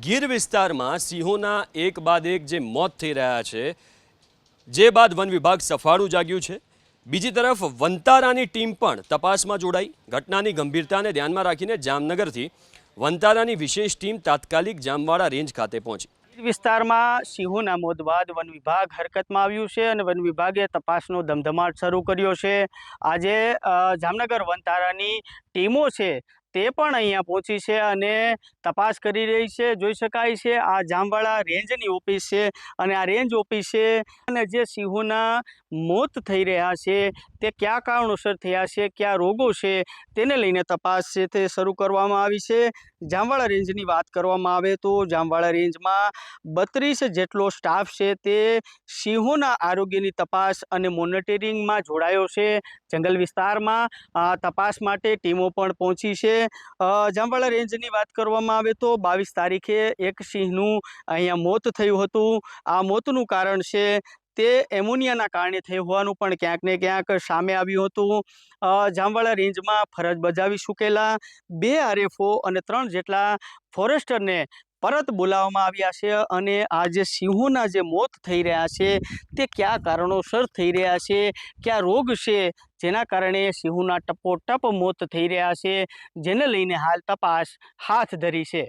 ગીર વિસ્તારમાં સિંહોના એક બાદ એક જે મોત થઈ રહ્યા છે, જે બાદ વન વિભાગ સફાળું જાગ્યું છે। બીજી તરફ વનતારાની ટીમ પણ તપાસમાં જોડાઈ। ઘટનાની ગંભીરતાને ધ્યાનમાં રાખીને જામનગરથી વનતારાની વિશેષ ટીમ તાત્કાલિક જામવાડા રેન્જ ખાતે પહોંચી। વિસ્તારમાં સિંહોના મોત બાદ વન વિભાગ હરકતમાં આવ્યું છે અને વન વિભાગે તપાસનો ધમધમાટ શરૂ કર્યો છે। આજે જામનગર વનતારાની ટીમો છે તે પણ અહીંયા પહોંચી છે અને તપાસ કરી રહી છે। જોઈ શકાય છે આ જામવાડા રેન્જની ઓફિસ છે અને આ રેન્જ ઓફિસ છે અને જે સિંહોના મોત થઈ રહ્યા છે તે કયા કારણોસર થયા છે, કયા રોગો છે તેને લઈને તપાસ છે તે શરૂ કરવામાં આવી છે। જામવાડા રેન્જની વાત કરવામાં આવે તો જામવાડા રેન્જમાં 32 જેટલો સ્ટાફ છે તે સિંહોના આરોગ્યની તપાસ અને મોનિટરિંગમાં જોડાયો છે। જંગલ વિસ્તારમાં તપાસ માટે ટીમો પણ પહોંચી છે। જામવાડા રેન્જની વાત કરવામાં આવે તો 22 તારીખે એક સિંહનું અહીંયા મોત થયું હતું। આ મોતનું કારણ છે તે એમોનિયાના કારણે થયું હોવાનું પણ ક્યાંક ને ક્યાંક સામે આવ્યું હતું। જામવાડા રેન્જમાં ફરજ બજાવી ચૂકેલા 2 આરએફઓ અને 3 જેટલા ફોરેસ્ટરને પરત બોલાવવામાં આવ્યા છે અને આ જે સિંહોના જે મોત થઈ રહ્યા છે તે કયા કારણોસર થઈ રહ્યા છે, કયા રોગ છે જેના કારણે સિંહોના ટપોટપ મોત થઈ રહ્યા છે, જેને લઈને હાલ તપાસ હાથ ધરી છે।